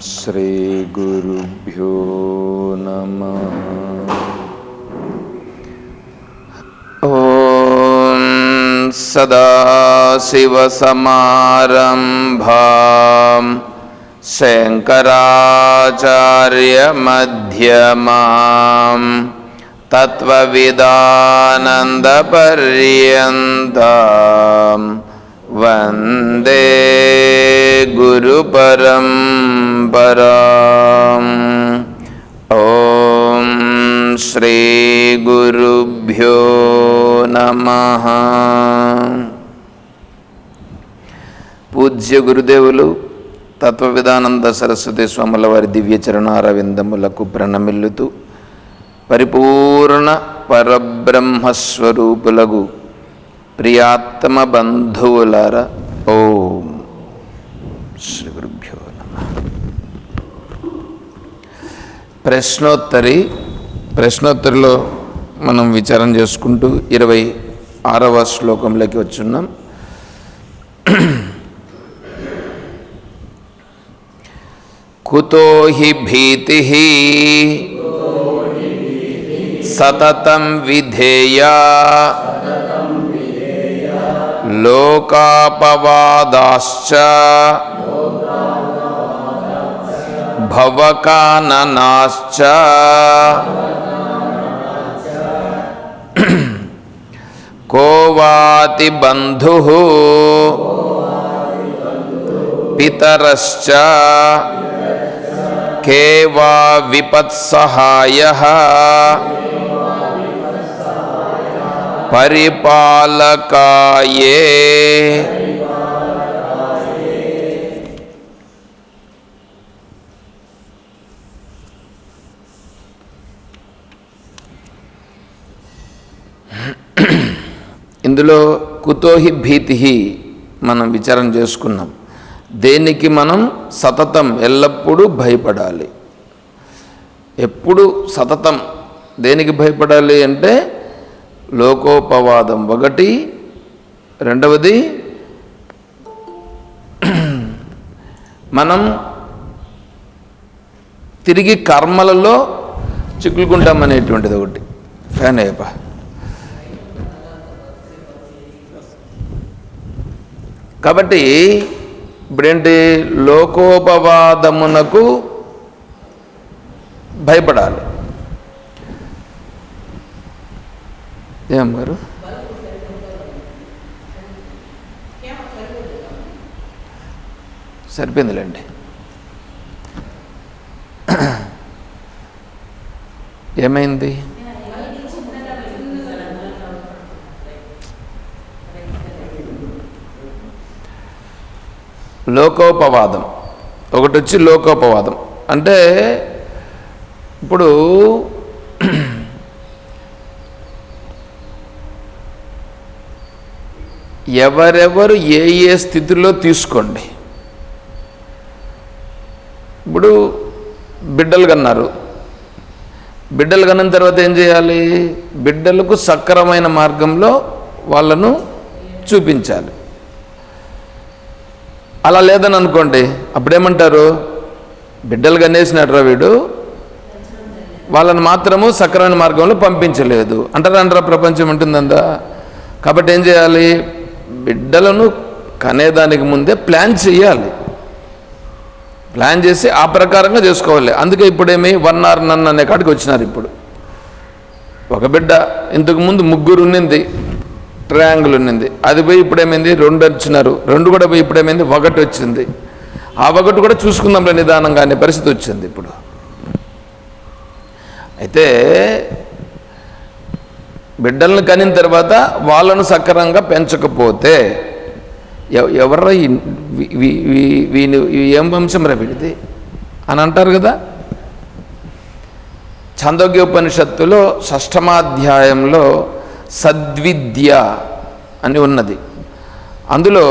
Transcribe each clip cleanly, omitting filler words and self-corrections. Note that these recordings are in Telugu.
శ్రీ గురుభ్యో నమః. ఓం సదాశివసమారంభాం శంకరాచార్యమధ్యమాం తత్వవిదానందపర్యంతం వందే గురుపరంపరాం. ఓం శ్రీ గురుభ్యో నమః. పూజ్య గురుదేవులు తత్వవిదానంద సరస్వతి స్వాముల వారి దివ్య చరణారవిందములకు ప్రణమిల్లుతూ పరిపూర్ణ పరబ్రహ్మస్వరూపులగు ప్రియాత్మ బంధువులారా, ఓం శ్రీ గురుభ్యో నమః. ప్రశ్నోత్తరిలో మనం విచారం చేసుకుంటూ 26వ శ్లోకంలోకి వచ్చున్నాం. కుతో హి భీతిః సతతం విధేయా లోకాపవాదాశ్చ భవకాననాశ్చ కో వాతి బంధుః పితరశ్చ కే వా విపత్సహాయః పరిపాలకాయే. ఇందులో కుతోహి భీతిః మనం విచారం చేసుకున్నాం. దేనికి మనం సతతం ఎల్లప్పుడూ భయపడాలి. ఎప్పుడు సతతం దేనికి భయపడాలి అంటే లోకోపవాదం ఒకటి, రెండవది మనం తిరిగి కర్మలలో చిక్కుకుంటామనేటువంటిది ఒకటి. ఫ్యాన్ అయ్యప్ప. కాబట్టి ఇప్పుడేంటి, లోకోపవాదమునకు భయపడాలి. ఏమన్నారు? సరిపోయిందిలేండి. ఏమైంది? లోకోపవాదం ఒకటి వచ్చి, లోకోపవాదం అంటే ఇప్పుడు ఎవరెవరు ఏ ఏ స్థితిలో తీసుకోండి. ఇప్పుడు బిడ్డలు కన్నారు. బిడ్డలు కన్న తర్వాత ఏం చేయాలి? బిడ్డలకు సక్రమైన మార్గంలో వాళ్ళను చూపించాలి. అలా లేదని అనుకోండి, అప్పుడేమంటారు? బిడ్డలు కనేసినాడు వీడు, వాళ్ళని మాత్రము సక్రమైన మార్గంలో పంపించలేదు అంటారా? ప్రపంచం ఉంటుందా? కాబట్టి ఏం చేయాలి? బిడ్డలను కనేదానికి ముందే ప్లాన్ చేయాలి. ప్లాన్ చేసి ఆ ప్రకారంగా చేసుకోవాలి. అందుకే ఇప్పుడేమి 1 or none అనే కాడికి వచ్చినారు. ఇప్పుడు ఒక బిడ్డ, ఇంతకుముందు 3 ఉన్నింది, ట్రయాంగిల్ ఉన్నింది, అది పోయి ఇప్పుడేమైంది 2 వచ్చినారు. 2 కూడా పోయి ఇప్పుడేమైంది 1 వచ్చింది. ఆ 1 కూడా చూసుకుందాంలే నిదానంగా అనే పరిస్థితి వచ్చింది ఇప్పుడు. అయితే బిడ్డలను కనిన తర్వాత వాళ్ళను సక్రమంగా పెంచకపోతే ఎవర్రా ఏం వంశం రా వీడిది అని అంటారు కదా. ఛాందోగ్యోపనిషత్తులో 6వ అధ్యాయంలో సద్విద్య అని ఉన్నది. అందులో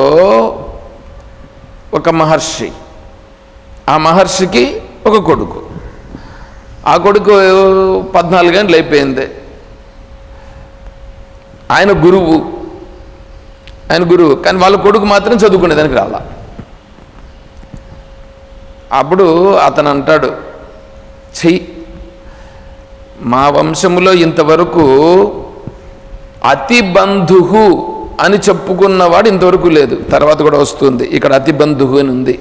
ఒక మహర్షి, ఆ మహర్షికి ఒక కొడుకు. ఆ కొడుకు 14 ఏళ్ళు అయిపోయింది. ఆయన గురువు. ఆయన గురువు, కానీ వాళ్ళ కొడుకు మాత్రం చదువుకునేదానికి రాలా. అప్పుడు అతను అంటాడు, చెయ్యి, మా వంశంలో ఇంతవరకు అతి బంధువు అని చెప్పుకున్నవాడు ఇంతవరకు లేదు. తర్వాత కూడా వస్తుంది, ఇక్కడ అతి బంధువు అని ఉంది,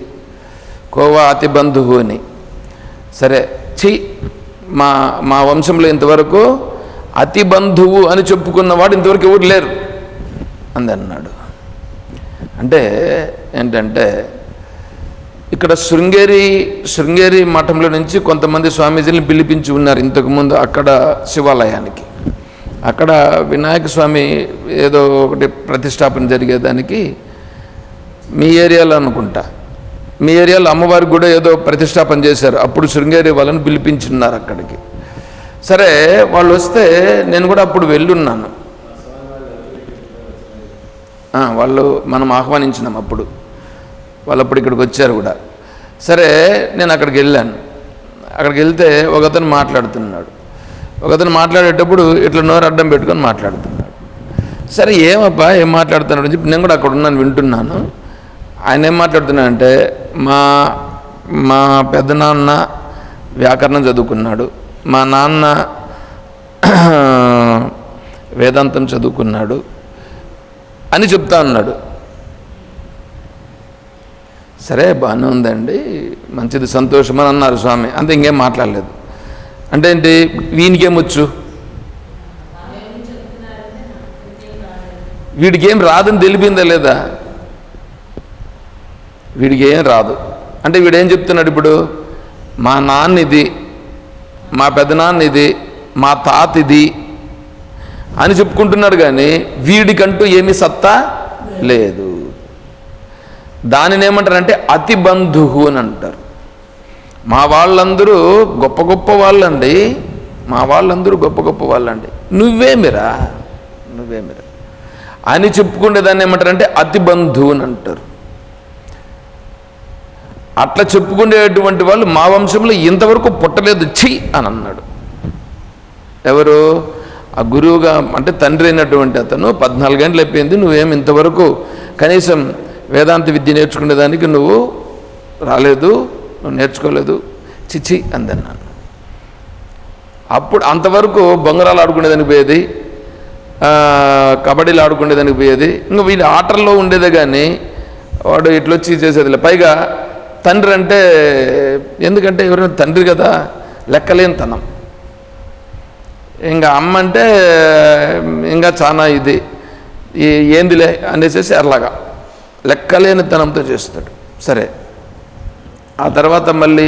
కోవా అతి బంధువు అని. సరే చెయ్యి, మా వంశంలో ఇంతవరకు అతి బంధువు అని చెప్పుకున్నవాడు ఇంతవరకు ఎవరు లేరు అని అన్నాడు. అంటే ఏంటంటే ఇక్కడ శృంగేరి మఠంలో నుంచి కొంతమంది స్వామీజీని పిలిపించి ఉన్నారు ఇంతకుముందు అక్కడ శివాలయానికి. అక్కడ వినాయక స్వామి ఏదో ఒకటి ప్రతిష్టాపన జరిగేదానికి మీ ఏరియాలో అనుకుంటా, మీ ఏరియాలో అమ్మవారికి కూడా ఏదో ప్రతిష్టాపన చేశారు. అప్పుడు శృంగేరి వాళ్ళని పిలిపించున్నారు అక్కడికి. సరే వాళ్ళు వస్తే నేను కూడా అప్పుడు వెళ్ళున్నాను. వాళ్ళు మనం ఆహ్వానించినాం అప్పుడు, వాళ్ళు అప్పుడు ఇక్కడికి వచ్చారు కూడా. సరే నేను అక్కడికి వెళ్ళాను. అక్కడికి వెళ్తే ఒకతను మాట్లాడుతున్నాడు. ఒకతను మాట్లాడేటప్పుడు ఇట్లా నోరు అడ్డం పెట్టుకొని మాట్లాడుతున్నాడు. సరే ఏమప్పా ఏం మాట్లాడుతున్నాడు అని చెప్పి నేను కూడా అక్కడ ఉన్నాను, వింటున్నాను. ఆయన ఏం మాట్లాడుతున్నాడంటే మా పెద్దనాన్న వ్యాకరణం చదువుకున్నాడు, మా నాన్న వేదాంతం చదువుకున్నాడు అని చెప్తా ఉన్నాడు. సరే బాగానే ఉందండి, మంచిది, సంతోషం అని అన్నారు స్వామి. అంతే, ఇంకేం మాట్లాడలేదు. అంటే ఏంటి, వీనికేమొచ్చు, వీడికి ఏం రాదని తెలిపిందా లేదా? వీడికి ఏం రాదు అంటే వీడేం చెప్తున్నాడు ఇప్పుడు, మా నాన్న ఇది, మా పెద్దనాన్న ఇది, మా తాత ఇది అని చెప్పుకుంటున్నాడు. కానీ వీడికంటూ ఏమీ సత్తా లేదు. దానిని ఏమంటారంటే అతి బంధువు అని అంటారు. మా వాళ్ళందరూ గొప్ప గొప్ప వాళ్ళండి, మా వాళ్ళందరూ గొప్ప గొప్ప వాళ్ళండి, నువ్వేమిరా అని చెప్పుకునే దాన్ని ఏమంటారంటే అతి బంధువు అని అంటారు. అట్లా చెప్పుకునేటువంటి వాళ్ళు మా వంశంలో ఇంతవరకు పుట్టలేదు ఛీ అని అన్నాడు. ఎవరు? ఆ గురువుగా అంటే తండ్రి అయినటువంటి అతను. 14 గంటలు అయిపోయింది, నువ్వేం ఇంతవరకు కనీసం వేదాంత విద్య నేర్చుకునేదానికి నువ్వు రాలేదు, నువ్వు నేర్చుకోలేదు, చిచ్చి అందన్నాను. అప్పుడు అంతవరకు బొంగరాలు ఆడుకునేదానికి పోయేది, కబడ్డీలు ఆడుకునేదానికి పోయేది, ఇంకా వీడి ఆటల్లో ఉండేదే. కానీ వాడు ఇట్లొచ్చి చేసేదిలే. పైగా తండ్రి అంటే, ఎందుకంటే ఎవరైనా తండ్రి కదా, లెక్కలేని తనం. ఇంకా అమ్మ అంటే ఇంకా చాలా ఇది ఏందిలే అనేసి అట్లాగా లెక్కలేని తనంతో చేస్తాడు. సరే ఆ తర్వాత మళ్ళీ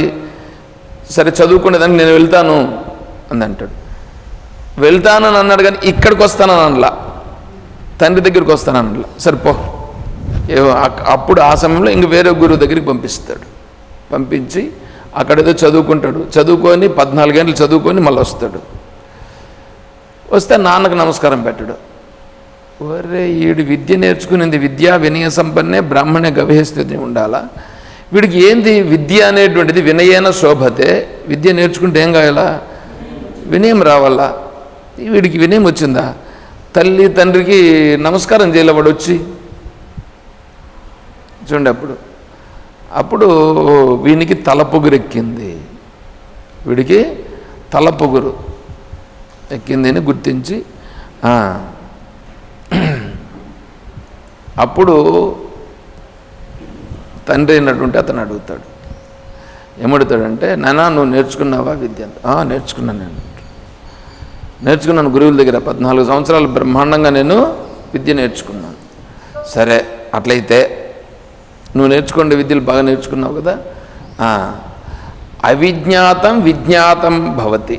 సరే చదువుకునేదానికి నేను వెళ్తాను అని అంటాడు. వెళ్తానని అన్నాడు కానీ ఇక్కడికి వస్తానని అనలా, తండ్రి దగ్గరికి వస్తానని అనలా. సరిపో అప్పుడు ఆ సమయంలో ఇంక వేరే గురువు దగ్గరికి పంపిస్తాడు. పంపించి అక్కడేదో చదువుకుంటాడు. చదువుకొని 14 గంటలు చదువుకొని మళ్ళీ వస్తాడు. వస్తే నాన్నకు నమస్కారం పెట్టాడు. ఒరే వీడు విద్య నేర్చుకునేది విద్యా వినయ సంపన్నే బ్రాహ్మణ్య గవేహస్థితి ఉండాలా, వీడికి ఏంది విద్య అనేటువంటిది వినయేన శోభతే, విద్య నేర్చుకుంటే ఏం కావాలా, వినయం రావాలా. వీడికి వినయం వచ్చిందా? తల్లి తండ్రికి నమస్కారం చేయలే వాడు వచ్చి. చూడండి అప్పుడు వీనికి తలపొగురెక్కింది, వీడికి తలపొగురు ఎక్కింది అని గుర్తించి అప్పుడు తండ్రి అయినటువంటి అతను అడుగుతాడు. ఏమడుగుతాడంటే, నాన్న నువ్వు నేర్చుకున్నావా విద్య? నేర్చుకున్నాను, నేర్చుకున్నాను గురువుల దగ్గర 14 సంవత్సరాలు బ్రహ్మాండంగా నేను విద్య నేర్చుకున్నాను. సరే అట్లయితే నువ్వు నేర్చుకునే విద్యలు బాగా నేర్చుకున్నావు కదా, అవిజ్ఞాతం విజ్ఞాతం భవతి,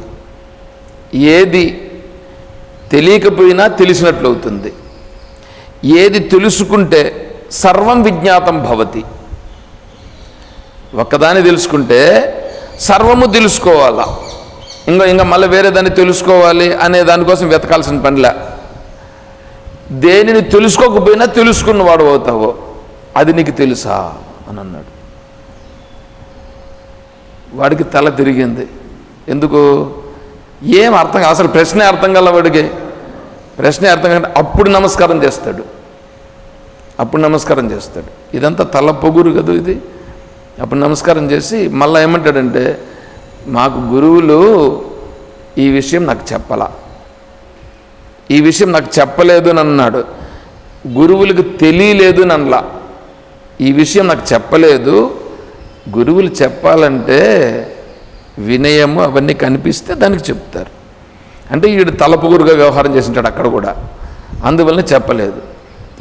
ఏది తెలియకపోయినా తెలిసినట్లు అవుతుంది, ఏది తెలుసుకుంటే సర్వం విజ్ఞాతం భవతి. ఒక్కదాన్ని తెలుసుకుంటే సర్వము తెలుసుకోవాలా, ఇంకా మళ్ళీ వేరే దాన్ని తెలుసుకోవాలి అనే దానికోసం వెతకాల్సిన పనిలే. దేనిని తెలుసుకోకపోయినా తెలుసుకున్నవాడు అవుతావో అది నీకు తెలుసా అని అన్నాడు. వాడికి తల తిరిగింది. ఎందుకు? ఏం అర్థం కాదు, అసలు ప్రశ్నే అర్థం కాల వాడికి. ప్రశ్నే అర్థం కాదు. అప్పుడు నమస్కారం చేస్తాడు. అప్పుడు నమస్కారం చేస్తాడు. ఇదంతా తల పొగురు కదా ఇది. అప్పుడు నమస్కారం చేసి మళ్ళీ ఏమంటాడంటే, మాకు గురువులు ఈ విషయం నాకు చెప్పలా, ఈ విషయం నాకు చెప్పలేదు అని అన్నాడు. గురువులకు తెలియలేదు నన్లా, ఈ విషయం నాకు చెప్పలేదు. గురువులు చెప్పాలంటే వినయము అవన్నీ కనిపిస్తే దానికి చెప్తారు. అంటే వీడు తలపుగురుగా వ్యవహారం చేసింటాడు అక్కడ కూడా, అందువలన చెప్పలేదు.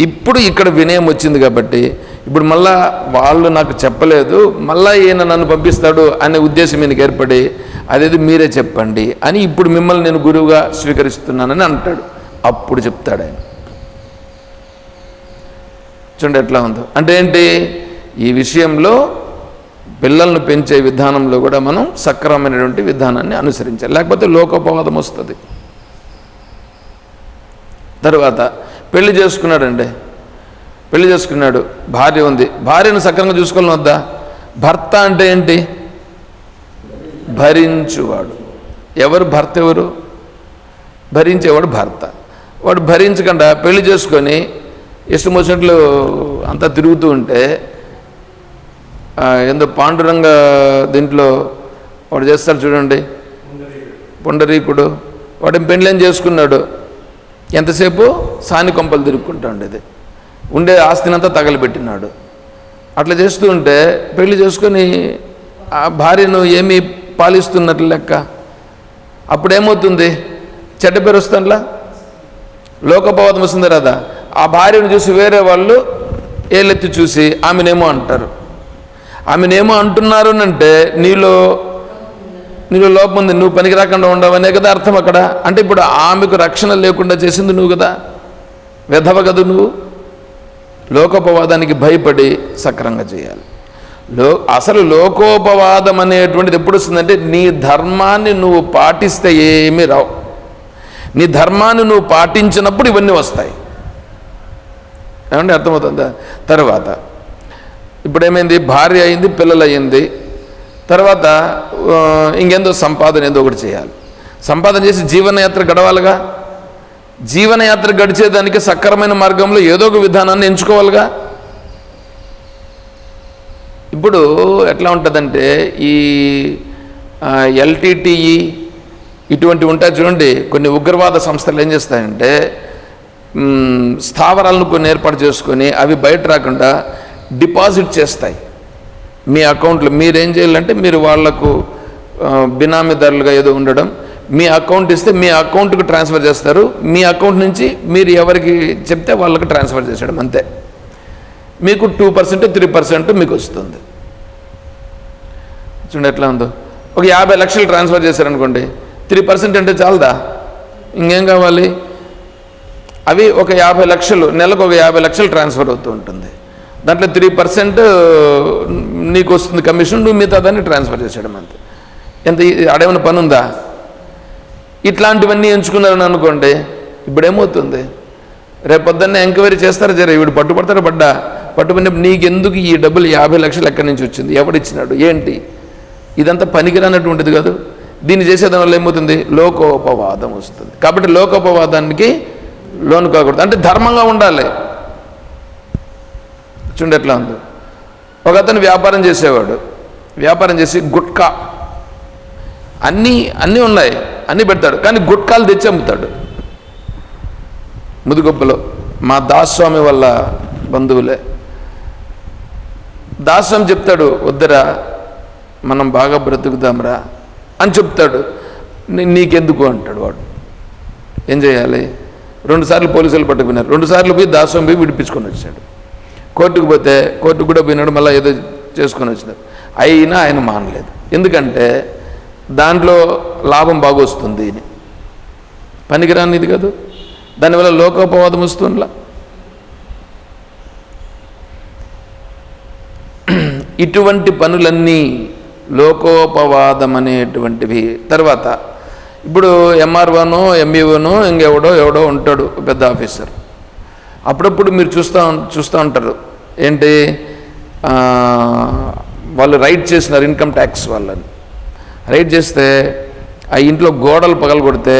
ఇప్పుడు ఇక్కడ వినయం వచ్చింది కాబట్టి ఇప్పుడు మళ్ళా వాళ్ళు నాకు చెప్పలేదు, మళ్ళా ఈయన నన్ను పంపిస్తాడు అనే ఉద్దేశం ఈయనకి ఏర్పడి, అదేది మీరే చెప్పండి అని ఇప్పుడు మిమ్మల్ని నేను గురువుగా స్వీకరిస్తున్నానని అంటాడు. అప్పుడు చెప్తాడు ఆయన. చూడండి ఎట్లా ఉందో. అంటే ఏంటి, ఈ విషయంలో పిల్లలను పెంచే విధానంలో కూడా మనం సక్రమమైనటువంటి విధానాన్ని అనుసరించాలి, లేకపోతే లోకోపవాదం వస్తుంది. తర్వాత పెళ్లి చేసుకున్నాడండి, పెళ్లి చేసుకున్నాడు, భార్య ఉంది, భార్యను సక్రమంగా చూసుకోవాలని వద్దా? భర్త అంటే ఏంటి? భరించువాడు. ఎవరు భర్త? ఎవరు భరించేవాడు? భర్త. వాడు భరించకుండా పెళ్లి చేసుకొని ఇష్టం వచ్చినట్లు అంతా తిరుగుతూ ఉంటే, ఏందో పాండురంగ దీంట్లో వాడు చేస్తాడు చూడండి, పుండరీకుడు. వాడు పెళ్ళేం చేసుకున్నాడు, ఎంతసేపు సాని కొంపలు తిరుక్కుంటా ఉండేది, ఉండే ఆస్తినంతా తగలబెట్టినాడు. అట్లా చేస్తూ ఉంటే పెళ్లి చేసుకొని ఆ భార్యను ఏమీ పాలిస్తున్నట్లు లెక్క. అప్పుడేమవుతుంది? చెడ్డ పేరు వస్తుందిలా, లోకోపవాదం వస్తుంది కదా. ఆ భార్యను చూసి వేరే వాళ్ళు ఏలెత్తి చూసి ఆమెనేమో అంటారు. ఆమెనేమో అంటున్నారు అంటే నీలో లోపం ఉంది, నువ్వు పనికి రాకుండా ఉండవనే కదా అర్థం అక్కడ. అంటే ఇప్పుడు ఆమెకు రక్షణ లేకుండా చేసింది నువ్వు కదా, వెధవ కదా నువ్వు. లోకోపవాదానికి భయపడి సక్రంగా చేయాలి. అసలు లోకోపవాదం అనేటువంటిది ఎప్పుడు వస్తుందంటే, నీ ధర్మాన్ని నువ్వు పాటిస్తే ఏమీ రావు. నీ ధర్మాన్ని నువ్వు పాటించినప్పుడు ఇవన్నీ వస్తాయి. ఏమంటే అర్థమవుతుందా? తర్వాత ఇప్పుడు ఏమైంది, భార్య అయింది, పిల్లలు అయ్యింది. తర్వాత ఇంకేందో సంపాదన ఏదో ఒకటి చేయాలి. సంపాదన చేసి జీవనయాత్ర గడవాలిగా. జీవనయాత్ర గడిచేదానికి సక్రమైన మార్గంలో ఏదో ఒక విధానాన్ని ఎంచుకోవాలిగా. ఇప్పుడు ఎట్లా ఉంటుందంటే, ఈ ఎల్టీటీఈ ఇటువంటి ఉంటాయి చూడండి, కొన్ని ఉగ్రవాద సంస్థలు ఏం చేస్తాయంటే, స్థావరాలను కొన్ని ఏర్పాటు చేసుకొని అవి బయట రాకుండా డిపాజిట్ చేస్తాయి మీ అకౌంట్లో. మీరేం చేయాలంటే, మీరు వాళ్లకు బినామీదారులుగా ఏదో ఉండడం, మీ అకౌంట్ ఇస్తే మీ అకౌంట్కి ట్రాన్స్ఫర్ చేస్తారు. మీ అకౌంట్ నుంచి మీరు ఎవరికి చెప్తే వాళ్ళకి ట్రాన్స్ఫర్ చేసేయడం, అంతే. మీకు 2% 3% మీకు వస్తుంది. చూడండి ఎట్లా ఉందో. ఒక 50 లక్షలు ట్రాన్స్ఫర్ చేశారనుకోండి, 3% అంటే చాలదా? ఇంకేం కావాలి? అవి ఒక 50 లక్షలు, నెలకు ఒక 50 లక్షలు ట్రాన్స్ఫర్ అవుతూ ఉంటుంది. దాంట్లో 3% నీకు వస్తుంది కమిషన్, నువ్వు మిగతా దాన్ని ట్రాన్స్ఫర్ చేసేయడం, అంతే. ఎంత అడేమైనా పని ఉందా? ఇట్లాంటివన్నీ ఎంచుకున్నారని అనుకోండి, ఇప్పుడు ఏమవుతుంది, రేపొద్దున్నే ఎంక్వైరీ చేస్తారు, వీడు పట్టుబడతారు, పట్టుబడిన నీకెందుకు ఈ డబ్బులు 50 లక్షలు ఎక్కడి నుంచి వచ్చింది, ఎవడిచ్చినాడు, ఏంటి? ఇదంతా పనికిరానటువంటిది కాదు. దీన్ని చేసేదాని వల్ల ఏమవుతుంది, లోకోపవాదం వస్తుంది. కాబట్టి లోకోపవాదానికి లోను కాకూడదు, అంటే ధర్మంగా ఉండాలి. చూడండి ఎట్లా ఉందో. ఒక అతను వ్యాపారం చేసేవాడు, వ్యాపారం చేసి గుట్కా అన్నీ ఉన్నాయి, అన్నీ పెడతాడు, కానీ గుట్కాలు తెచ్చి అమ్ముతాడు ముదుగొప్పలో. మా దాస్వామి వాళ్ళ బంధువులే. దాస్వామి చెప్తాడు, వద్దరా మనం బాగా బ్రతుకుదాంరా అని చెప్తాడు. నీకెందుకు అంటాడు వాడు. ఏం చేయాలి? 2 సార్లు పోలీసులు పట్టుకున్నారు, 2 సార్లు పోయి దాస్వామి పోయి విడిపించుకొని వచ్చాడు. కోర్టుకు పోతే కోర్టుకు కూడా పోయినాడు, మళ్ళీ ఏదో చేసుకొని వచ్చినారు. అయినా ఆయన మానలేదు. ఎందుకంటే దాంట్లో లాభం బాగా వస్తుంది అని. పనికిరాని ఇది కాదు, దానివల్ల లోకోపవాదం వస్తుందిలా. ఇటువంటి పనులన్నీ లోకోపవాదం అనేటువంటివి. తర్వాత ఇప్పుడు ఎంఆర్ఓనో ఎంఈఓనో ఎవడో ఉంటాడు, పెద్ద ఆఫీసర్. అప్పుడప్పుడు మీరు చూస్తూ ఉంటారు, ఏంటి, వాళ్ళు రైడ్ చేసినారు ఇన్కమ్ ట్యాక్స్ వాళ్ళని. రైడ్ చేస్తే ఆ ఇంట్లో గోడలు పగలగొడితే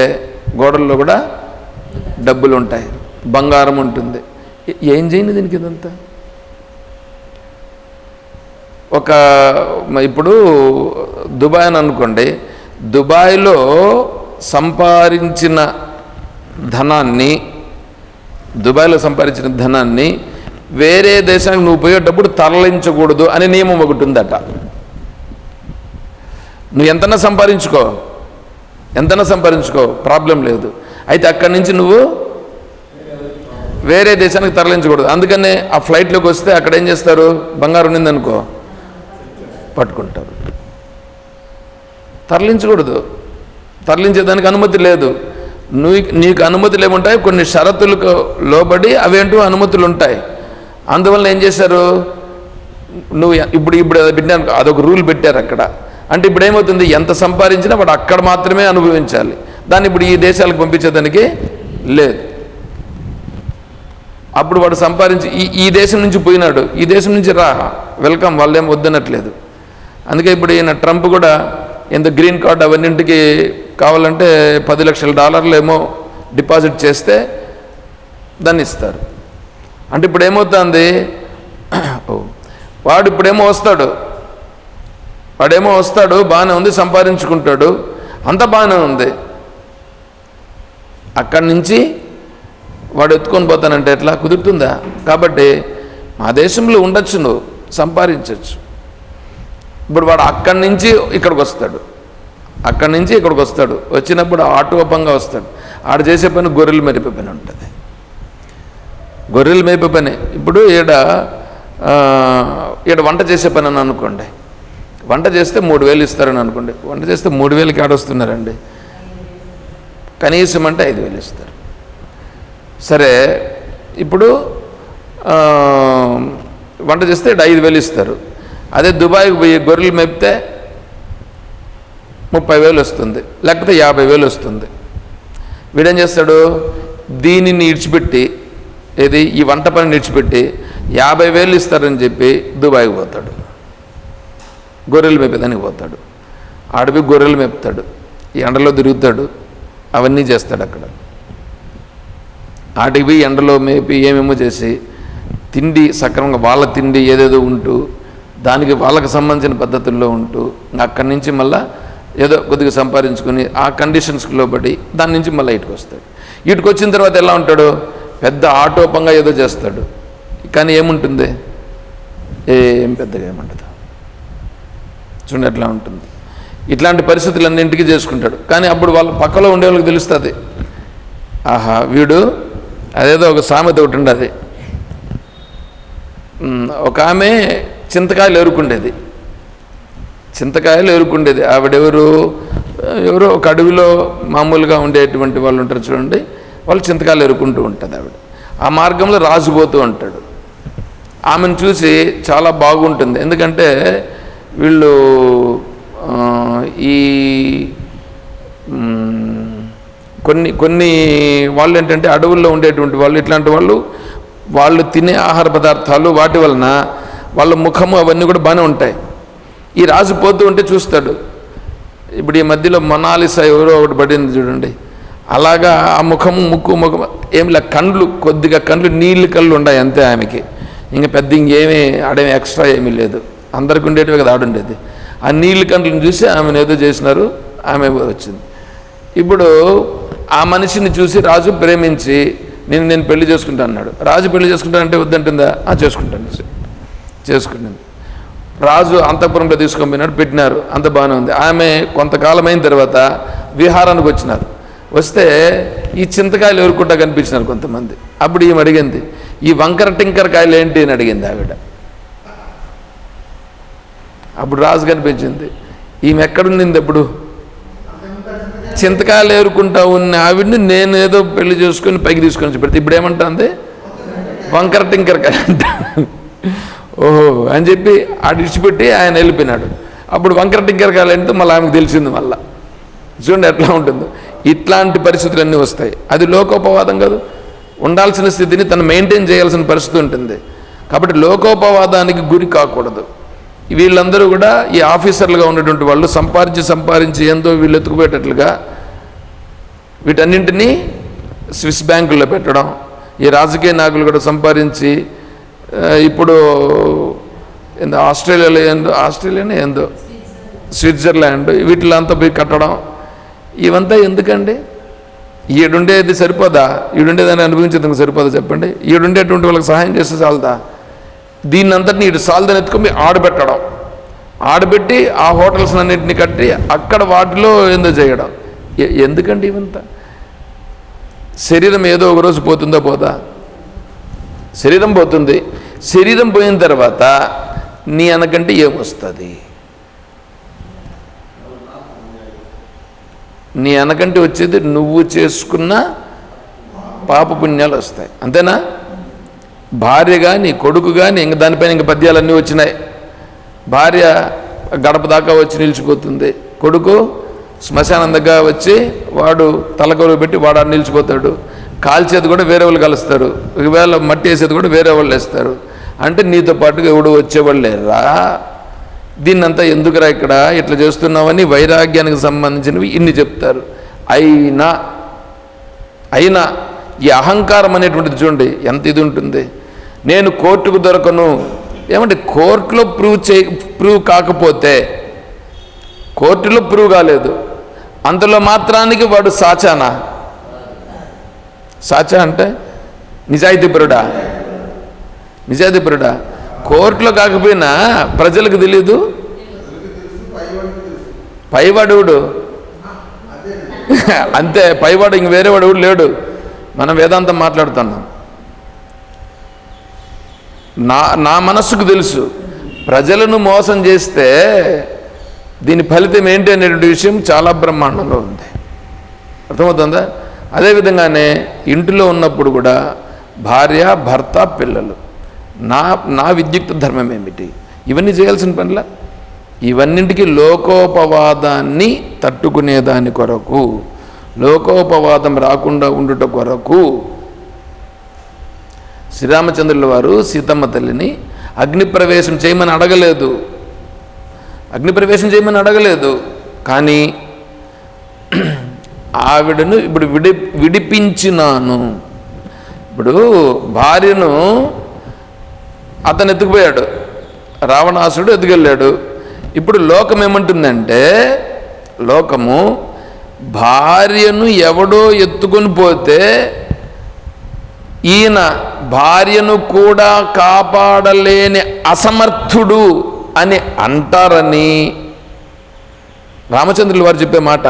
గోడల్లో కూడా డబ్బులు ఉంటాయి, బంగారం ఉంటుంది. ఏం చేయను దీనికి ఇదంతా? ఇప్పుడు దుబాయ్ అని అనుకోండి, దుబాయ్లో సంపాదించిన ధనాన్ని వేరే దేశానికి నువ్వు పోయేటప్పుడు తరలించకూడదు అనే నియమం ఒకటి ఉందట. నువ్వు ఎంతైనా సంపాదించుకో, ప్రాబ్లం లేదు. అయితే అక్కడి నుంచి నువ్వు వేరే దేశానికి తరలించకూడదు. అందుకనే ఆ ఫ్లైట్లోకి వస్తే అక్కడ ఏం చేస్తారు, బంగారం ఉన్నిందనుకో పట్టుకుంటారు. తరలించకూడదు, తరలించేదానికి అనుమతి లేదు. నీకు అనుమతులు ఏముంటాయి, కొన్ని షరతులకు లోబడి అవేంటో అనుమతులు ఉంటాయి. అందువల్ల ఏం చేశారు, నువ్వు ఇప్పుడు పెట్టాను, అదొక రూల్ పెట్టారు అక్కడ. అంటే ఇప్పుడు ఏమవుతుంది, ఎంత సంపాదించినా వాడు అక్కడ మాత్రమే అనుభవించాలి. దాన్ని ఇప్పుడు ఈ దేశాలకు పంపించేదానికి లేదు. అప్పుడు వాడు సంపాదించి ఈ దేశం నుంచి పోయినాడు, ఈ దేశం నుంచి రా, వెల్కమ్, వాళ్ళేం వద్దనట్లేదు. అందుకే ఇప్పుడు ఈయన ట్రంప్ కూడా ఎంత గ్రీన్ కార్డ్ అవన్నింటికి కావాలంటే $10 లక్షల ఏమో డిపాజిట్ చేస్తే దాన్ని ఇస్తారు. అంటే ఇప్పుడు ఏమవుతుంది, వాడేమో వస్తాడు, బాగానే ఉంది, సంపాదించుకుంటాడు, అంత బాగానే ఉంది. అక్కడి నుంచి వాడు ఎత్తుకొని పోతానంటే ఎట్లా కుదురుతుందా? కాబట్టి మా దేశంలో ఉండొచ్చు, నువ్వు సంపాదించవచ్చు. ఇప్పుడు వాడు అక్కడి నుంచి ఇక్కడికి వస్తాడు, వచ్చినప్పుడు ఆటోపంగా వస్తాడు. ఆడు చేసే పని గొర్రెలు మేపే పని ఉంటుంది, గొర్రెలు మేపే పని. ఇప్పుడు ఈడ వంట చేసే పని అని అనుకోండి, వంట చేస్తే 3,000 ఇస్తారని అనుకోండి. వంట చేస్తే 3,000కి ఆడొస్తున్నారండి, కనీసం అంటే 5,000 ఇస్తారు. సరే, ఇప్పుడు వంట చేస్తే 5,000 ఇస్తారు. అదే దుబాయ్కి పోయి గొర్రెలు మేపితే 30,000 వస్తుంది, లేకపోతే 50,000 వస్తుంది. వీడేం చేస్తాడు, దీనిని ఇడిచిపెట్టి, ఈ వంట పని ఇడిచిపెట్టి 50,000 ఇస్తారని చెప్పి దుబాయ్కి పోతాడు, గొర్రెలు మేపేదానికి పోతాడు. ఆడపోయి గొర్రెలు మేపుతాడు, ఈ ఎండలో తిరుగుతాడు, అవన్నీ చేస్తాడు అక్కడ. ఆటికి పోయి ఎండలో మేపి ఏమేమో చేసి తిండి సక్రమంగా వాళ్ళ తిండి ఏదేదో ఉంటూ దానికి వాళ్ళకి సంబంధించిన పద్ధతుల్లో ఉంటూ అక్కడి నుంచి మళ్ళీ ఏదో కొద్దిగా సంపాదించుకొని ఆ కండిషన్స్కి లోబడి దాని నుంచి మళ్ళీ ఇటుకు వస్తాడు. ఇటుకు వచ్చిన తర్వాత ఎలా ఉంటాడు, పెద్ద ఆటోపంగా ఏదో చేస్తాడు, కానీ ఏముంటుంది, ఏం పెద్దగా ఏముండదు. చూడండి ఎట్లా ఉంటుంది. ఇట్లాంటి పరిస్థితులన్నింటికీ చేసుకుంటాడు. కానీ అప్పుడు వాళ్ళ పక్కలో ఉండే వాళ్ళకి తెలుస్తుంది, ఆహా వీడు, అదేదో ఒక సామెత ఒకటి ఉండదు, ఒక ఆమె చింతకాయలు ఏరుకుండేది. ఆవిడెవరో ఒక అడవిలో మామూలుగా ఉండేటువంటి వాళ్ళు ఉంటారు చూడండి, వాళ్ళు చింతకాయలు ఏరుకుంటూ ఉంటుంది ఆవిడ. ఆ మార్గంలో రాజుపోతూ ఉంటాడు. ఆమెను చూసి చాలా బాగుంటుంది, ఎందుకంటే వీళ్ళు ఈ కొన్ని వాళ్ళు ఏంటంటే అడవుల్లో ఉండేటువంటి వాళ్ళు, ఇట్లాంటి వాళ్ళు తినే ఆహార పదార్థాలు వాటి వలన వాళ్ళ ముఖము అవన్నీ కూడా బాగానే ఉంటాయి. ఈ రాజు పోతూ ఉంటే చూస్తాడు. ఇప్పుడు ఈ మధ్యలో మొనాలిసా ఎవరో ఒకటి పడింది చూడండి, అలాగా ఆ ముఖము ఏమిలా కొద్దిగా నీళ్ళు కళ్ళు ఉన్నాయి అంతే ఆమెకి, ఇంకా పెద్ద ఇంకేమీ ఆడేమి ఎక్స్ట్రా ఏమీ లేదు, అందరికి ఉండేటివి కదా ఆడుండేది. ఆ నీళ్ళు కళ్ళను చూసి ఆమెను ఏదో చేసినారు, ఆమె వచ్చింది. ఇప్పుడు ఆ మనిషిని చూసి రాజు ప్రేమించి నేను పెళ్లి చేసుకుంటా అన్నాడు. రాజు పెళ్లి చేసుకుంటానంటే వద్దంటుందా? చేసుకుంటుంది. రాజు అంతఃపురంలో తీసుకొని పోయినాడు, పెట్టినారు, అంత బాగానే ఉంది. ఆమె కొంతకాలం అయిన తర్వాత విహారానికి వచ్చినారు. వస్తే ఈ చింతకాయలు ఎవరుకుంటా కనిపించినారు కొంతమంది. అప్పుడు ఈమె అడిగింది, ఈ వంకర టింకర కాయలు ఏంటి అని అడిగింది ఆవిడ. అప్పుడు రాజు కనిపించింది. ఈమె ఎక్కడుండింది అప్పుడు? చింతకాయలు ఏరుకుంటా ఉన్న ఆవిడ్ని నేను ఏదో పెళ్లి చేసుకొని పైకి తీసుకొని పెడితే ఇప్పుడు ఏమంటుంది, వంకర టింకర కాయ అంట. ఓహో అని చెప్పి విడిచిపెట్టి ఆయన వెళ్ళిపోయినాడు. అప్పుడు వంకర టింకర కాయలు ఏంటో మళ్ళీ ఆమెకు తెలిసింది. మళ్ళీ చూడండి ఎట్లా ఉంటుందో. ఇట్లాంటి పరిస్థితులన్నీ వస్తాయి. అది లోకోపవాదం కాదు, ఉండాల్సిన స్థితిని తను మెయింటైన్ చేయాల్సిన పరిస్థితి ఉంటుంది. కాబట్టి లోకోపవాదానికి గురి కాకూడదు. వీళ్ళందరూ కూడా ఈ ఆఫీసర్లుగా ఉన్నటువంటి వాళ్ళు సంపాదించి ఏందో వీళ్ళు ఎత్తుకుపోయేటట్లుగా వీటన్నింటినీ స్విస్ బ్యాంకుల్లో పెట్టడం, ఈ రాజకీయ నాయకులు కూడా సంపాదించి ఇప్పుడు ఆస్ట్రేలియానే ఏందో స్విట్జర్లాండ్ వీటిలో అంతా పోయి కట్టడం ఇవంతా ఎందుకండి? ఈడుండేది సరిపోదా? ఈడుండేదాన్ని అనుభవించేందుకు సరిపోదా చెప్పండి? ఈడుండేటువంటి వాళ్ళకి సహాయం చేస్తే చాలదా? దీన్ని అంతటిని ఇటు సాల్దని ఎత్తుకొని ఆడబెట్టడం, ఆడబెట్టి ఆ హోటల్స్ అన్నింటినీ కట్టి అక్కడ వాటిలో ఏందో చేయడం ఎందుకండి ఇవంతా? శరీరం ఏదో ఒక రోజు పోతుందో పోదా? శరీరం పోతుంది. శరీరం పోయిన తర్వాత నీ అనకంటే ఏమొస్తుంది? నీ అనకంటే వచ్చేది నువ్వు చేసుకున్న పాపపుణ్యాలు వస్తాయి, అంతేనా? భార్య కానీ కొడుకు కానీ ఇంక దానిపైన ఇంక పద్యాలన్నీ వచ్చినాయి. భార్య గడప దాకా వచ్చి నిలిచిపోతుంది, కొడుకు శ్మశానం దగ్గర వచ్చి వాడు తలకొరుగు పెట్టి వాడు నిలిచిపోతాడు. కాల్చేది కూడా వేరే వాళ్ళు కలుస్తారు, ఒకవేళ మట్టి వేసేది కూడా వేరే వాళ్ళు వేస్తారు. అంటే నీతో పాటుగా ఎవడు వచ్చేవాళ్ళు లేరా? దీన్నంతా ఎందుకురా ఇక్కడ ఇట్లా చేస్తున్నామని వైరాగ్యానికి సంబంధించినవి ఇన్ని చెప్తారు. అయినా ఈ అహంకారం అనేటువంటిది చూడండి ఎంత ఇది ఉంటుంది. నేను కోర్టుకు దొరకను ఏమంటే కోర్టులో ప్రూవ్ కాకపోతే, కోర్టులో ప్రూవ్ కాలేదు అంతలో మాత్రానికి వాడు సాచానా? సాచా అంటే నిజాయితీపరుడా? నిజాయితీపరుడా? కోర్టులో కాకపోయినా ప్రజలకు తెలీదు. పైవాడు అంతే, పైవాడు ఇంక వేరేవాడు లేడు. మనం వేదాంతం మాట్లాడుతున్నాం. నా మనస్సుకు తెలుసు ప్రజలను మోసం చేస్తే దీని ఫలితం ఏంటి అనేటువంటి విషయం చాలా బ్రహ్మాండంగా ఉంది. అర్థమవుతుందా? అదేవిధంగానే ఇంటిలో ఉన్నప్పుడు కూడా భార్య, భర్త, పిల్లలు నా విద్యుక్త ధర్మం ఏమిటి? ఇవన్నీ చేయాల్సిన పనిలా? ఇవన్నింటికి లోకోపవాదాన్ని తట్టుకునేదాని కొరకు, లోకోపవాదం రాకుండా ఉండుట కొరకు శ్రీరామచంద్రుల వారు సీతమ్మ తల్లిని అగ్నిప్రవేశం చేయమని అడగలేదు. అగ్నిప్రవేశం చేయమని అడగలేదు, కానీ ఆవిడను ఇప్పుడు విడిపించినాను. ఇప్పుడు భార్యను అతను ఎత్తుకుపోయాడు, రావణాసుడు ఎత్తుకెళ్ళాడు. ఇప్పుడు లోకం ఏమంటుందంటే, లోకము భార్యను ఎవడో ఎత్తుకొని పోతే ఈయన భార్యను కూడా కాపాడలేని అసమర్థుడు అని అంటారని రామచంద్రుల వారు చెప్పే మాట.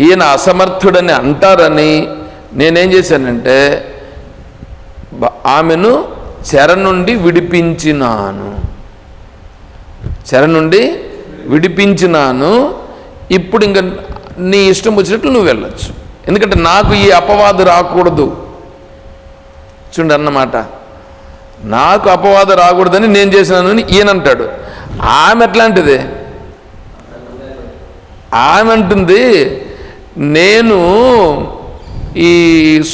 ఈయన అసమర్థుడని అంటారని నేనేం చేశానంటే ఆమెను చెర నుండి విడిపించినాను. చెర నుండి విడిపించినాను. ఇప్పుడు ఇంక నీ ఇష్టం వచ్చినట్లు నువ్వు వెళ్ళొచ్చు, ఎందుకంటే నాకు ఈ అపవాదు రాకూడదు. చూడండి అన్నమాట, నాకు అపవాదు రాకూడదని నేను చేసినాను అని ఈయన అంటాడు. ఆమె ఎట్లాంటిది? ఆమె అంటుంది, నేను ఈ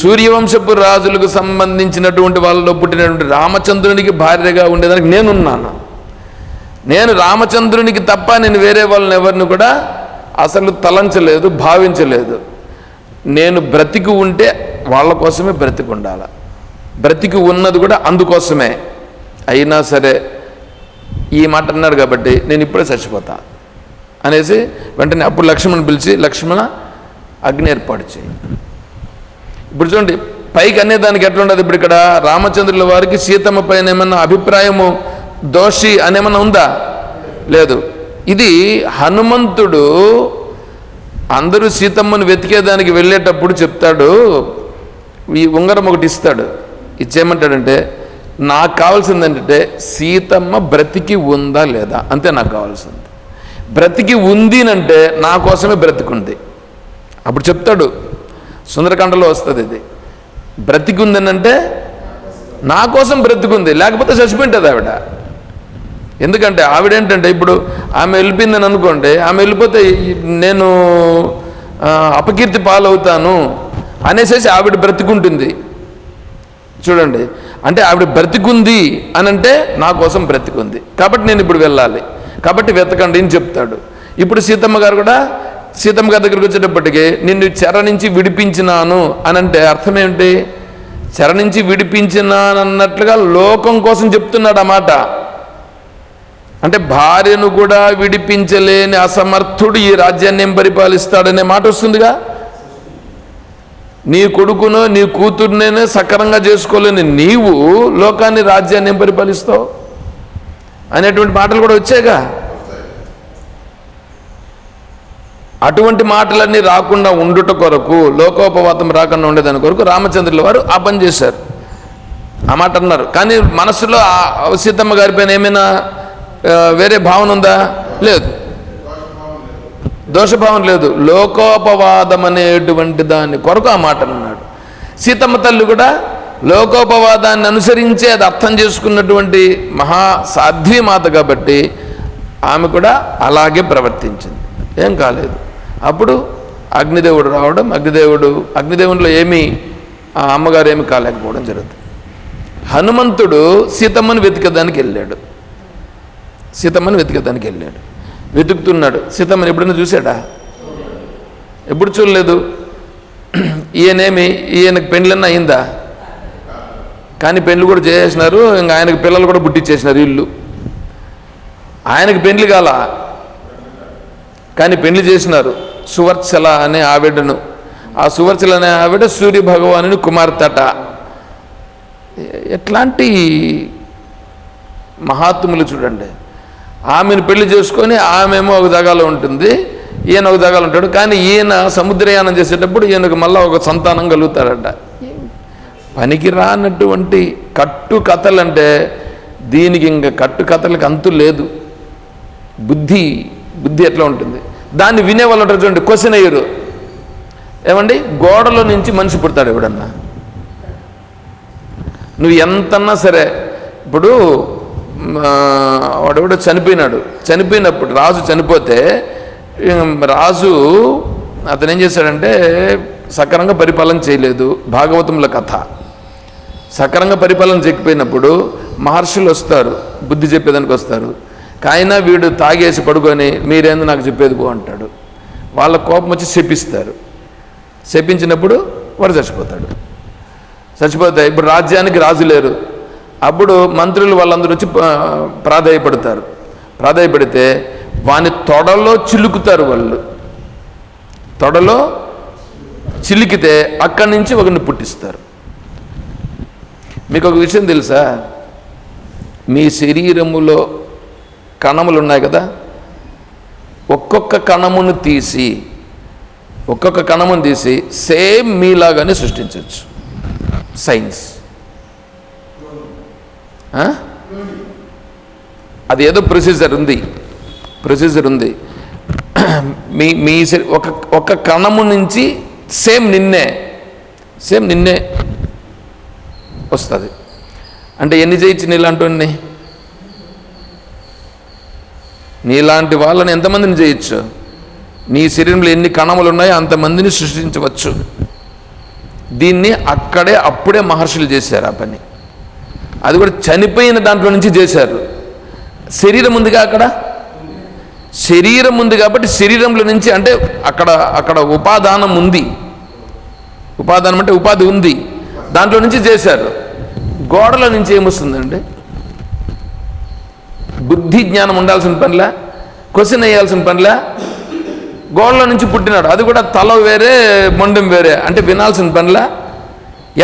సూర్యవంశపు రాజులకు సంబంధించినటువంటి వాళ్ళలో పుట్టినటువంటి రామచంద్రునికి భార్యగా ఉండేదానికి నేనున్నాను. నేను రామచంద్రునికి తప్ప నేను వేరే వాళ్ళని ఎవరిని కూడా అసలు తలంచలేదు, భావించలేదు. నేను బ్రతికి ఉంటే వాళ్ళ కోసమే బ్రతికి ఉండాలి, బ్రతికి ఉన్నది కూడా అందుకోసమే. అయినా సరే ఈ మాట అన్నాడు కాబట్టి నేను ఇప్పుడే చచ్చిపోతా అనేసి వెంటనే అప్పుడు లక్ష్మణ్ పిలిచి, లక్ష్మణ అగ్ని ఏర్పాటు చేయి. ఇప్పుడు చూడండి, పైకి అనేదానికి ఎట్లా ఉండదు. ఇప్పుడు ఇక్కడ రామచంద్రుల వారికి సీతమ్మ పైన ఏమన్నా అభిప్రాయము, దోషి అనేమన్నా ఉందా? లేదు. ఇది హనుమంతుడు అందరూ సీతమ్మను వెతికేదానికి వెళ్ళేటప్పుడు చెప్తాడు, ఈ ఉంగరం ఒకటి ఇస్తాడు. ఇచ్చేయమంటాడంటే నాకు కావాల్సింది ఏంటంటే సీతమ్మ బ్రతికి ఉందా లేదా, అంతే నాకు కావాల్సింది. బ్రతికి ఉంది అంటే నా కోసమే బ్రతికుంది. అప్పుడు చెప్తాడు, సుందరకాండలో వస్తుంది ఇది. బ్రతికి ఉందనంటే నా కోసం బ్రతికుంది, లేకపోతే చచ్చిపోయింటుంది ఆవిడ. ఎందుకంటే ఆవిడేంటంటే ఇప్పుడు ఆమె వెళ్ళిపోయిందని అనుకోండి, ఆమె వెళ్ళిపోతే నేను అపకీర్తి పాలవుతాను అనేసేసి ఆవిడ బ్రతికుంటుంది. చూడండి, అంటే ఆవిడ బ్రతికుంది అని అంటే నా కోసం బ్రతికుంది కాబట్టి నేను ఇప్పుడు వెళ్ళాలి, కాబట్టి వెతకండి అని చెప్తాడు. ఇప్పుడు సీతమ్మ గారు కూడా, సీతమ్మ గారి దగ్గరికి వచ్చేటప్పటికి నిన్ను చెర నుంచి విడిపించినాను అని అంటే అర్థం ఏమిటి? చెర నుంచి విడిపించినానన్నట్లుగా లోకం కోసం చెప్తున్నాడు ఆ మాట. అంటే భార్యను కూడా విడిపించలేని అసమర్థుడు ఈ రాజ్యాన్ని ఏం పరిపాలిస్తాడనే మాట వస్తుందిగా. నీ కొడుకునో నీ కూతుర్నేనే సక్రంగా చేసుకోలేని నీవు లోకాన్ని రాజ్యాన్ని ఏం పరిపాలిస్తావు అనేటువంటి మాటలు కూడా వచ్చాయిగా. అటువంటి మాటలన్నీ రాకుండా ఉండుట కొరకు, లోకోపవాతం రాకుండా ఉండేదాని కొరకు రామచంద్రుల వారు ఆ పని చేశారు. ఆ మాట అన్నారు. కానీ మనసులో సీతమ్మ గారి పైన ఏమైనా వేరే భావన ఉందా? లేదు, దోషభావం లేదు. లోకోపవాదం అనేటువంటి దాని కొరకు ఆ మాట అన్నాడు. సీతమ్మ తల్లి కూడా లోకోపవాదాన్ని అనుసరించి అది అర్థం చేసుకున్నటువంటి మహా సాధ్వి మాత కాబట్టి ఆమె కూడా అలాగే ప్రవర్తించింది, ఏం కాలేదు. అప్పుడు అగ్నిదేవుడు రావడం, అగ్నిదేవునిలో ఏమీ ఆ అమ్మగారు ఏమి కాలేకపోవడం జరుగుతుంది. హనుమంతుడు సీతమ్మని వెతికేదానికి వెళ్ళాడు. వెతుకుతున్నాడు. సీతమ్మని ఎప్పుడైనా చూశాడా? ఎప్పుడు చూడలేదు. ఈయనకి పెళ్ళన్నా అయిందా? కానీ పెళ్ళి కూడా చేసేసినారు. ఇంకా ఆయనకు పిల్లలు కూడా పుట్టించేసినారు ఇల్లు. ఆయనకు పెళ్లి కాల, కానీ పెళ్లి చేసినారు సువర్చల అనే ఆవిడను. ఆ సువర్చల అనే ఆవిడ సూర్య భగవానుని కుమార్తెట. ఎట్లాంటి మహాత్ములు చూడండి. ఆమెను పెళ్లి చేసుకొని ఆమెమో ఒక జాగాలో ఉంటుంది, ఈయన ఒక జాగాలో ఉంటాడు. కానీ ఈయన సముద్రయానం చేసేటప్పుడు ఈయనకు మళ్ళీ ఒక సంతానం కలుగుతాడట. పనికి రానటువంటి కట్టు కథలంటే దీనికి ఇంకా కట్టు కథలకు అంతు లేదు. బుద్ధి ఎట్లా ఉంటుంది? దాన్ని వినేవాళ్ళు ఉంటారు చూడండి, క్వశ్చన్ అయ్యారు. ఏమండి, గోడలో నుంచి మనిషి పుడతాడు ఎవడన్నా? నువ్వు ఎంతన్నా సరే. ఇప్పుడు వాడెవడో చనిపోయినప్పుడు రాజు చనిపోతే రాజు అతను ఏం చేశాడంటే సక్రమంగా పరిపాలన చేయలేదు. భాగవతంలో కథ. సక్రమంగా పరిపాలన చేయకపోయినప్పుడు మహర్షులు వస్తారు, బుద్ధి చెప్పేదానికి వస్తారు. కాయినా వీడు తాగేసి పడుకొని మీరేందో నాకు చెప్పేది పో అంటాడు. వాళ్ళ కోపం వచ్చి శపిస్తారు. శపించినప్పుడు వాడు చచ్చిపోతాడు. ఇప్పుడు రాజ్యానికి రాజు లేరు. అప్పుడు మంత్రులు వాళ్ళందరూ వచ్చి ప్రాధాయపడితే వాని తొడలో చిలుకుతారు. వాళ్ళు తొడలో చిలికితే అక్కడి నుంచి ఒకరిని పుట్టిస్తారు. మీకు ఒక విషయం తెలుసా? మీ శరీరములో కణములు ఉన్నాయి కదా, ఒక్కొక్క కణమును తీసి సేమ్ మీలాగానే సృష్టించవచ్చు. సైన్స్ అది ఏదో ప్రొసీజర్ ఉంది. మీ ఒక కణము నుంచి సేమ్ నిన్నే వస్తుంది. అంటే ఎన్ని చేయొచ్చు నీలాంటి వాళ్ళని ఎంతమందిని చేయొచ్చు? నీ శరీరంలో ఎన్ని కణములు ఉన్నాయో అంతమందిని సృష్టించవచ్చు. దీన్ని అప్పుడే మహర్షులు చేశారు ఆ పని. అది కూడా చనిపోయిన దాంట్లో నుంచి చేశారు. శరీరం ఉందిగా, శరీరం ఉంది కాబట్టి శరీరంలో నుంచి, అంటే అక్కడ ఉపాదానం ఉంది. ఉపాదానం అంటే ఉపాధి ఉంది, దాంట్లో నుంచి చేశారు. గోడల నుంచి ఏమొస్తుందండి? బుద్ధి జ్ఞానం ఉండాల్సిన పనిలా, క్వశ్చన్ వేయాల్సిన పనిలా. గోడల నుంచి పుట్టినాడు, అది కూడా తల వేరే మొండెం వేరే, అంటే వినాల్సిన పనిలా.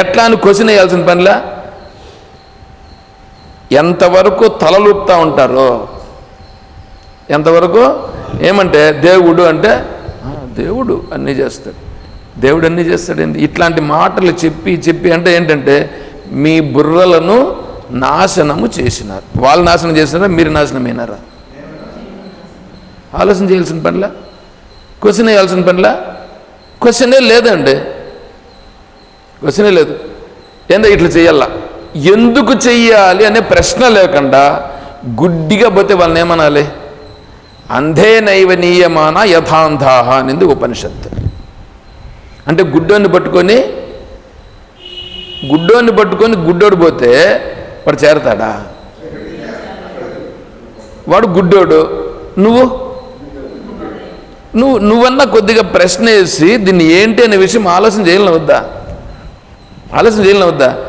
ఎట్లా అని క్వశ్చన్ వేయాల్సిన పనిలా. ఎంతవరకు తలలూపుతూ ఉంటారో, ఎంతవరకు ఏమంటే దేవుడు అంటే దేవుడు అన్నీ చేస్తాడు. ఇట్లాంటి మాటలు చెప్పి అంటే ఏంటంటే మీ బుర్రలను నాశనము చేసినారు. వాళ్ళు నాశనం చేసినారా, మీరు నాశనమైనారా? ఆలోచన చేయాల్సిన పనిలా, క్వశ్చన్ వేయాల్సిన పనిలా. క్వశ్చనే లేదండి, క్వశ్చనే లేదు. ఏందో ఇట్లా చెయ్యాలా, ఎందుకు చెయ్యాలి అనే ప్రశ్న లేకుండా గుడ్డిగా పోతే వాళ్ళని ఏమనాలి? అంధే నైవ నీయమాన యథాంధాహ అనేది ఉపనిషత్తు. అంటే గుడ్డోని పట్టుకొని గుడ్డోడు పోతే వాడు చేరతాడా? వాడు గుడ్డోడు, నువ్వన్నా కొద్దిగా ప్రశ్న వేసి దీన్ని ఏంటి అనే విషయం ఆలోచన చేయాలని వద్దా? ఆలస్యం చేయాలని వద్దా?